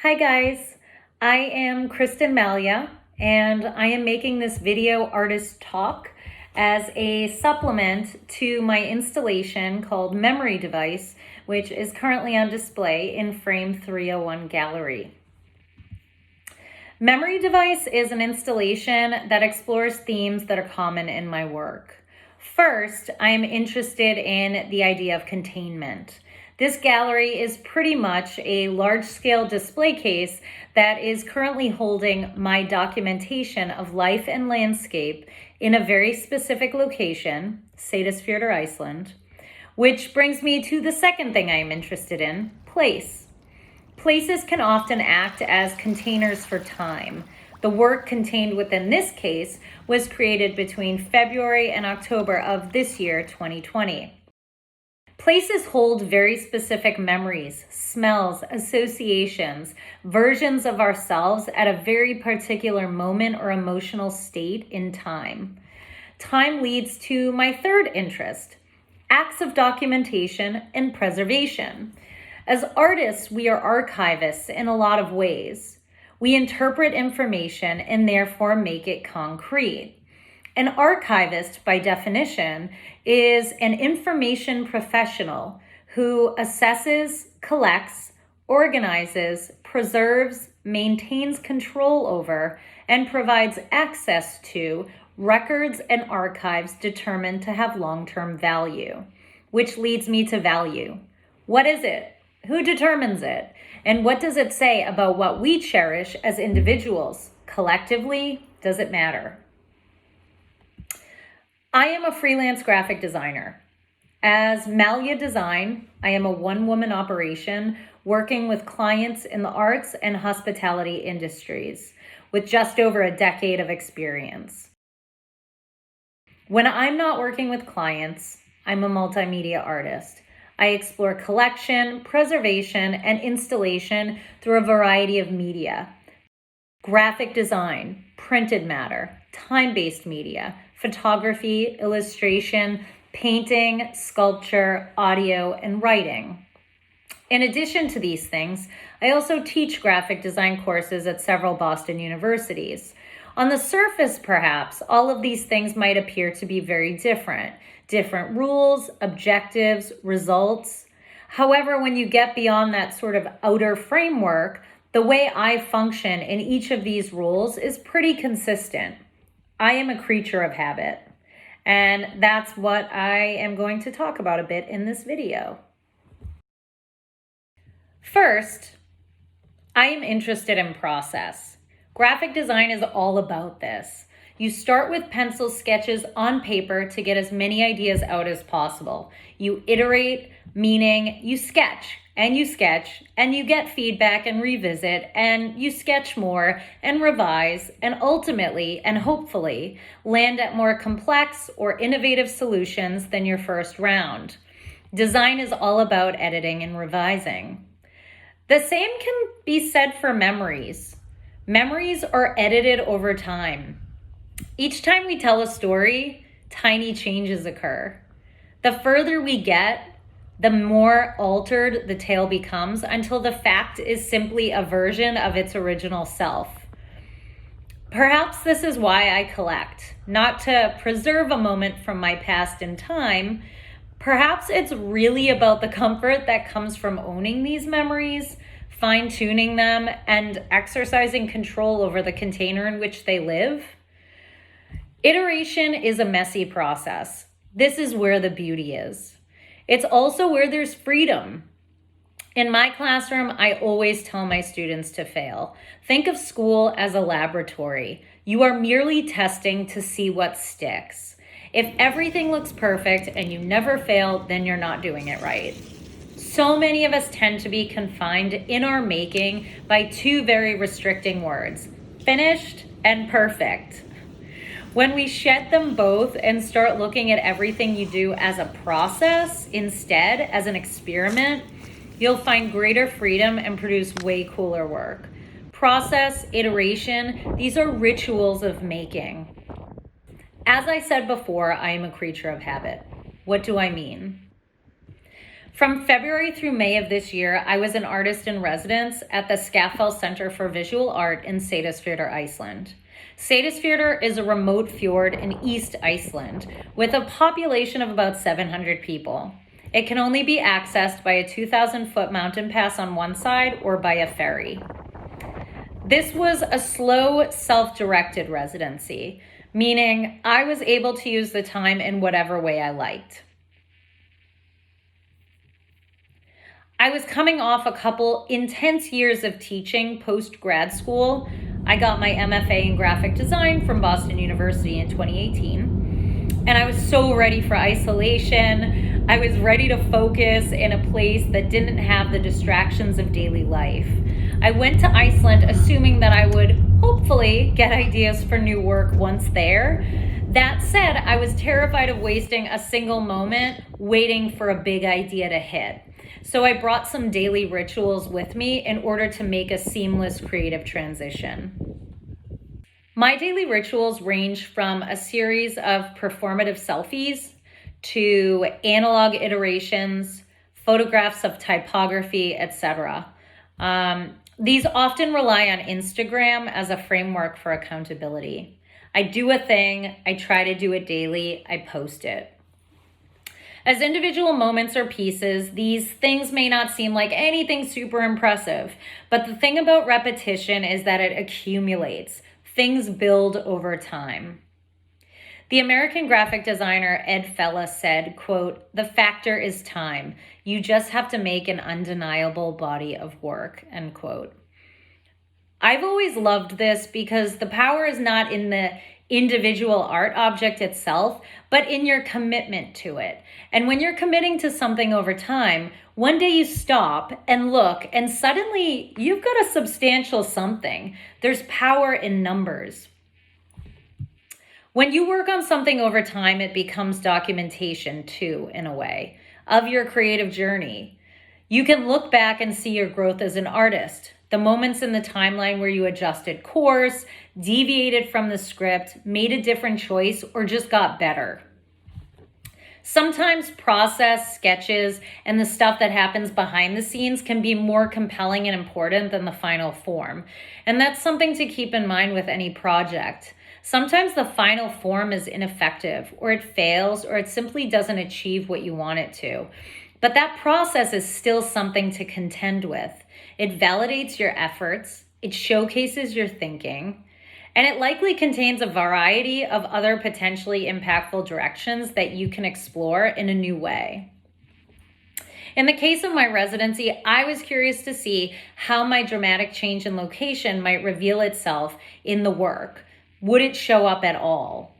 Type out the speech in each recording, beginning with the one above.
Hi guys, I am Kristen Mallia, and I am making this video artist talk as a supplement to my installation called Memory Device, which is currently on display in Frame 301 Gallery. Memory Device is an installation that explores themes that are common in my work. First, I am interested in the idea of containment. This gallery is pretty much a large-scale display case that is currently holding my documentation of life and landscape in a very specific location, Seyðisfjörður, Iceland, which brings me to the second thing I am interested in, place. Places can often act as containers for time. The work contained within this case was created between February and October of this year, 2020. Places hold very specific memories, smells, associations, versions of ourselves at a very particular moment or emotional state in time. Time leads to my third interest, acts of documentation and preservation. As artists, we are archivists in a lot of ways. We interpret information and therefore make it concrete. An archivist, by definition, is an information professional who assesses, collects, organizes, preserves, maintains control over, and provides access to records and archives determined to have long-term value. Which leads me to value. What is it? Who determines it? And what does it say about what we cherish as individuals? Collectively, does it matter? I am a freelance graphic designer. As Mallia Design, I am a one-woman operation working with clients in the arts and hospitality industries with just over a decade of experience. When I'm not working with clients, I'm a multimedia artist. I explore collection, preservation, and installation through a variety of media. Graphic design, printed matter, time-based media, photography, illustration, painting, sculpture, audio, and writing. In addition to these things, I also teach graphic design courses at several Boston universities. On the surface, perhaps, all of these things might appear to be very different. Different rules, objectives, results. However, when you get beyond that sort of outer framework, the way I function in each of these rules is pretty consistent. I am a creature of habit, and that's what I am going to talk about a bit in this video. First, I am interested in process. Graphic design is all about this. You start with pencil sketches on paper to get as many ideas out as possible. You iterate, meaning you sketch, and you get feedback and revisit, and you sketch more and revise, and ultimately, and hopefully, land at more complex or innovative solutions than your first round. Design is all about editing and revising. The same can be said for memories. Memories are edited over time. Each time we tell a story, tiny changes occur. The further we get, the more altered the tale becomes until the fact is simply a version of its original self. Perhaps this is why I collect, not to preserve a moment from my past in time. Perhaps it's really about the comfort that comes from owning these memories, fine-tuning them, and exercising control over the container in which they live. Iteration is a messy process. This is where the beauty is. It's also where there's freedom. In my classroom, I always tell my students to fail. Think of school as a laboratory. You are merely testing to see what sticks. If everything looks perfect and you never fail, then you're not doing it right. So many of us tend to be confined in our making by two very restricting words, finished and perfect. When we shed them both and start looking at everything you do as a process instead, as an experiment, you'll find greater freedom and produce way cooler work. Process, iteration, these are rituals of making. As I said before, I am a creature of habit. What do I mean? From February through May of this year, I was an artist in residence at the Skafell Center for Visual Art in Seyðisfjörður, Iceland. Seyðisfjörður is a remote fjord in East Iceland with a population of about 700 people. It can only be accessed by a 2,000-foot mountain pass on one side or by a ferry. This was a slow, self-directed residency, meaning I was able to use the time in whatever way I liked. I was coming off a couple intense years of teaching post-grad school. I got my MFA in graphic design from Boston University in 2018. And I was so ready for isolation. I was ready to focus in a place that didn't have the distractions of daily life. I went to Iceland assuming that I would hopefully get ideas for new work once there. That said, I was terrified of wasting a single moment waiting for a big idea to hit. So I brought some daily rituals with me in order to make a seamless creative transition. My daily rituals range from a series of performative selfies to analog iterations, photographs of typography, etc. These often rely on Instagram as a framework for accountability. I do a thing, I try to do it daily, I post it. As individual moments or pieces, these things may not seem like anything super impressive, but the thing about repetition is that it accumulates. Things build over time. The American graphic designer Ed Fella said, quote, "The factor is time. You just have to make an undeniable body of work," end quote. I've always loved this because the power is not in the individual art object itself, but in your commitment to it. And when you're committing to something over time, one day you stop and look, and suddenly you've got a substantial something. There's power in numbers. When you work on something over time, it becomes documentation too, in a way, of your creative journey. You can look back and see your growth as an artist. The moments in the timeline where you adjusted course, deviated from the script, made a different choice, or just got better. Sometimes process, sketches, and the stuff that happens behind the scenes can be more compelling and important than the final form. And that's something to keep in mind with any project. Sometimes the final form is ineffective, or it fails, or it simply doesn't achieve what you want it to. But that process is still something to contend with. It validates your efforts, it showcases your thinking, and it likely contains a variety of other potentially impactful directions that you can explore in a new way. In the case of my residency, I was curious to see how my dramatic change in location might reveal itself in the work. Would it show up at all?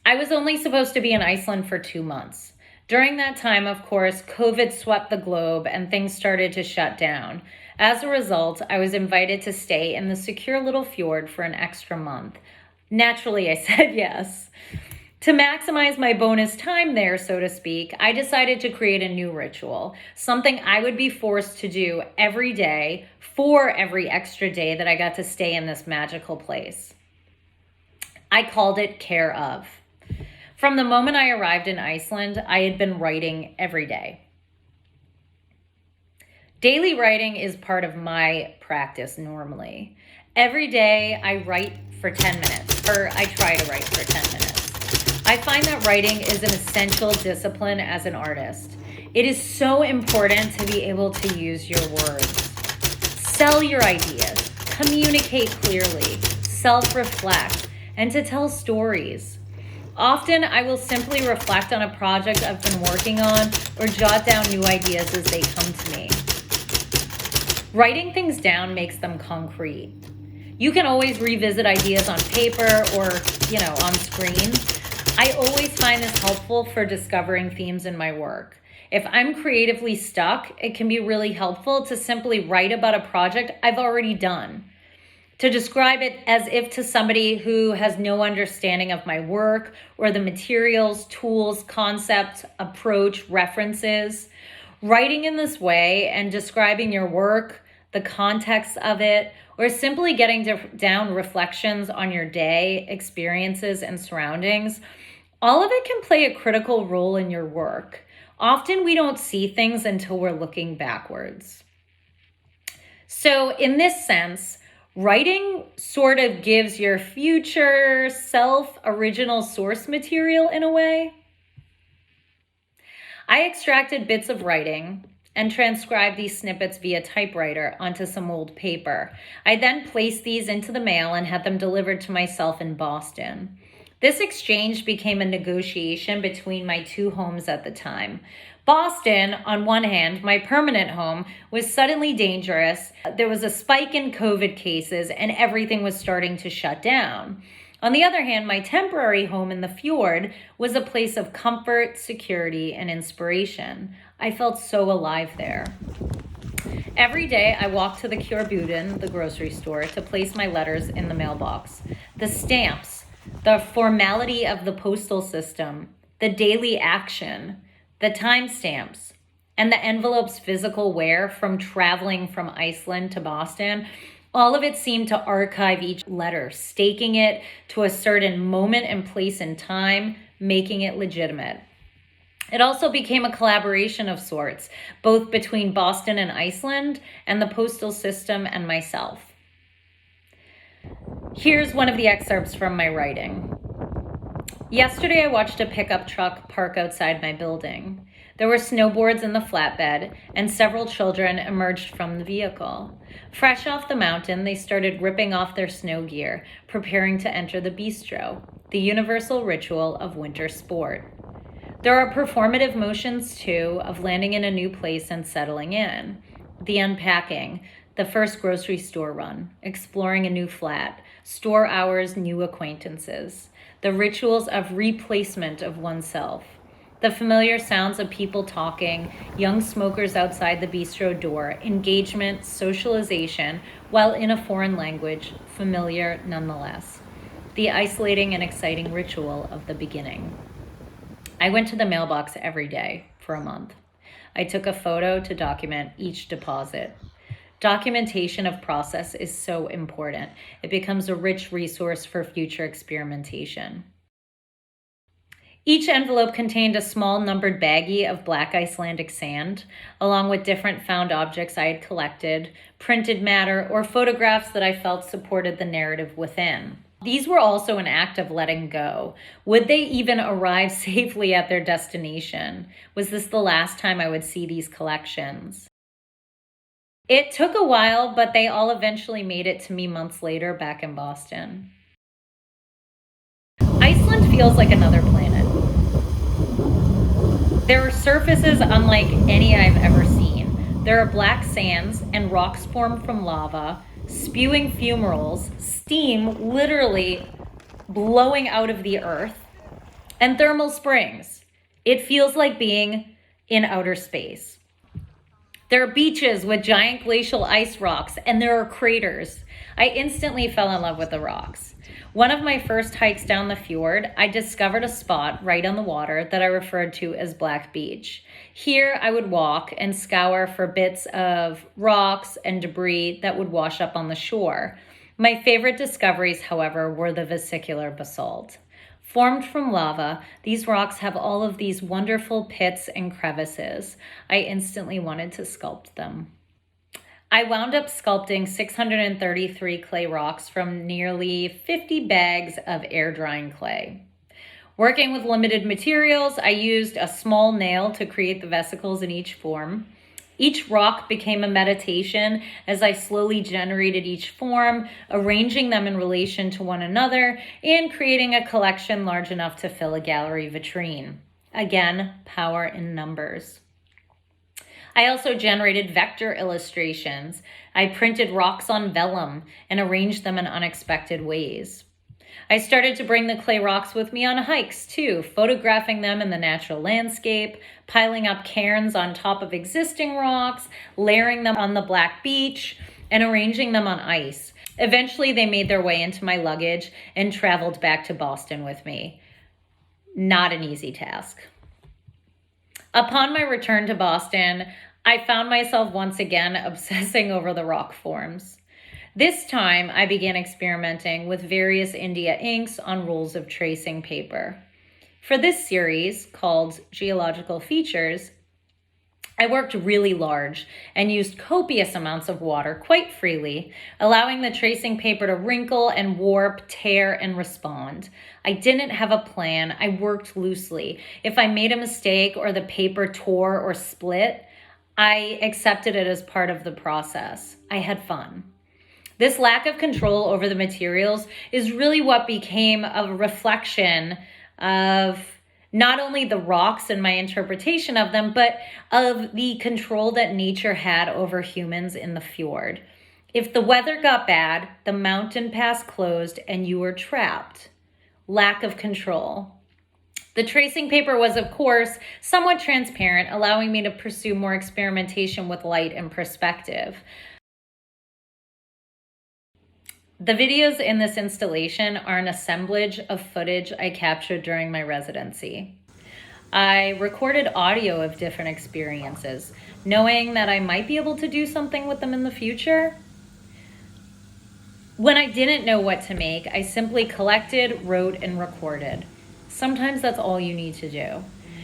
I was only supposed to be in Iceland for 2 months. During that time, of course, COVID swept the globe and things started to shut down. As a result, I was invited to stay in the secure little fjord for an extra month. Naturally, I said yes. To maximize my bonus time there, so to speak, I decided to create a new ritual, something I would be forced to do every day for every extra day that I got to stay in this magical place. I called it Care Of. From the moment I arrived in Iceland, I had been writing every day. Daily writing is part of my practice normally. Every day I write for 10 minutes, or I try to write for 10 minutes. I find that writing is an essential discipline as an artist. It is so important to be able to use your words. Sell your ideas, communicate clearly, self-reflect, and to tell stories. Often, I will simply reflect on a project I've been working on or jot down new ideas as they come to me. Writing things down makes them concrete. You can always revisit ideas on paper or, on screen. I always find this helpful for discovering themes in my work. If I'm creatively stuck, it can be really helpful to simply write about a project I've already done. To describe it as if to somebody who has no understanding of my work or the materials, tools, concepts, approach, references. Writing in this way and describing your work, the context of it, or simply getting down reflections on your day, experiences, and surroundings All of it can play a critical role in your work. Often we don't see things until we're looking backwards. So, in this sense, writing sort of gives your future self original source material in a way. I extracted bits of writing and transcribed these snippets via typewriter onto some old paper. I then placed these into the mail and had them delivered to myself in Boston. This exchange became a negotiation between my two homes at the time. Boston, on one hand, my permanent home, was suddenly dangerous. There was a spike in COVID cases and everything was starting to shut down. On the other hand, my temporary home in the fjord was a place of comfort, security, and inspiration. I felt so alive there. Every day, I walked to the Kjörbuden, the grocery store, to place my letters in the mailbox. The stamps, the formality of the postal system, the daily action, the timestamps, and the envelope's physical wear from traveling from Iceland to Boston, all of it seemed to archive each letter, staking it to a certain moment and place in time, making it legitimate. It also became a collaboration of sorts, both between Boston and Iceland, and the postal system and myself. Here's one of the excerpts from my writing. Yesterday, I watched a pickup truck park outside my building. There were snowboards in the flatbed, and several children emerged from the vehicle. Fresh off the mountain, they started ripping off their snow gear, preparing to enter the bistro, the universal ritual of winter sport. There are performative motions, too, of landing in a new place and settling in. The unpacking, the first grocery store run, exploring a new flat, store hours, new acquaintances. The rituals of replacement of oneself. The familiar sounds of people talking, young smokers outside the bistro door, engagement, socialization, while in a foreign language, familiar nonetheless. The isolating and exciting ritual of the beginning. I went to the mailbox every day for a month. I took a photo to document each deposit. Documentation of process is so important. It becomes a rich resource for future experimentation. Each envelope contained a small numbered baggie of black Icelandic sand, along with different found objects I had collected, printed matter, or photographs that I felt supported the narrative within. These were also an act of letting go. Would they even arrive safely at their destination? Was this the last time I would see these collections? It took a while, but they all eventually made it to me months later back in Boston. Iceland feels like another planet. There are surfaces unlike any I've ever seen. There are black sands and rocks formed from lava, spewing fumaroles, steam literally blowing out of the earth, and thermal springs. It feels like being in outer space. There are beaches with giant glacial ice rocks, and there are craters. I instantly fell in love with the rocks. One of my first hikes down the fjord, I discovered a spot right on the water that I referred to as Black Beach. Here, I would walk and scour for bits of rocks and debris that would wash up on the shore. My favorite discoveries, however, were the vesicular basalt. Formed from lava, these rocks have all of these wonderful pits and crevices. I instantly wanted to sculpt them. I wound up sculpting 633 clay rocks from nearly 50 bags of air drying clay. Working with limited materials, I used a small nail to create the vesicles in each form. Each rock became a meditation as I slowly generated each form, arranging them in relation to one another, and creating a collection large enough to fill a gallery vitrine. Again, power in numbers. I also generated vector illustrations. I printed rocks on vellum and arranged them in unexpected ways. I started to bring the clay rocks with me on hikes too, photographing them in the natural landscape, piling up cairns on top of existing rocks, layering them on the black beach, and arranging them on ice. Eventually, they made their way into my luggage and traveled back to Boston with me. Not an easy task. Upon my return to Boston, I found myself once again obsessing over the rock forms. This time, I began experimenting with various India inks on rolls of tracing paper. For this series called Geological Features, I worked really large and used copious amounts of water quite freely, allowing the tracing paper to wrinkle and warp, tear, and respond. I didn't have a plan. I worked loosely. If I made a mistake or the paper tore or split, I accepted it as part of the process. I had fun. This lack of control over the materials is really what became a reflection of not only the rocks and my interpretation of them, but of the control that nature had over humans in the fjord. If the weather got bad, the mountain pass closed and you were trapped. Lack of control. The tracing paper was, of course, somewhat transparent, allowing me to pursue more experimentation with light and perspective. The videos in this installation are an assemblage of footage I captured during my residency. I recorded audio of different experiences, knowing that I might be able to do something with them in the future. When I didn't know what to make, I simply collected, wrote, and recorded. Sometimes that's all you need to do.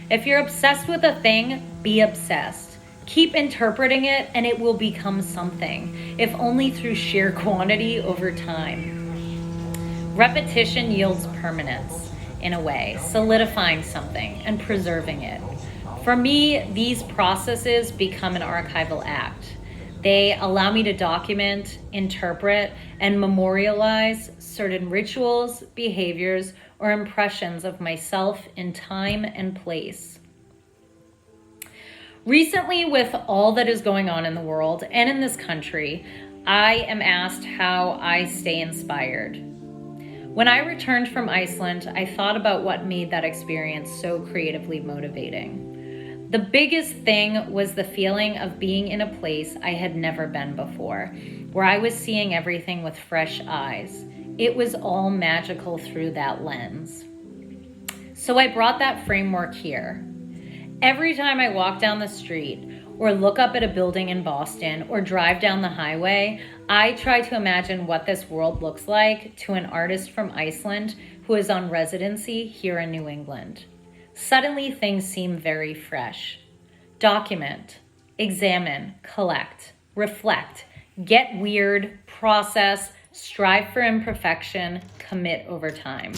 If you're obsessed with a thing, be obsessed. Keep interpreting it and it will become something, if only through sheer quantity over time. Repetition yields permanence, in a way, solidifying something and preserving it. For me, these processes become an archival act. They allow me to document, interpret, and memorialize certain rituals, behaviors, or impressions of myself in time and place. Recently, with all that is going on in the world and in this country, I am asked how I stay inspired. When I returned from Iceland, I thought about what made that experience so creatively motivating. The biggest thing was the feeling of being in a place I had never been before, where I was seeing everything with fresh eyes. It was all magical through that lens. So I brought that framework here. Every time I walk down the street or look up at a building in Boston or drive down the highway, I try to imagine what this world looks like to an artist from Iceland who is on residency here in New England. Suddenly things seem very fresh. Document, examine, collect, reflect, get weird, process, strive for imperfection, commit over time.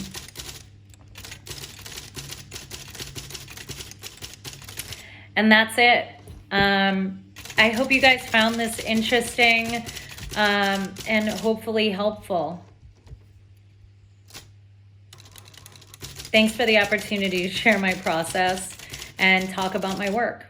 And that's it. I hope you guys found this interesting and hopefully helpful. Thanks for the opportunity to share my process and talk about my work.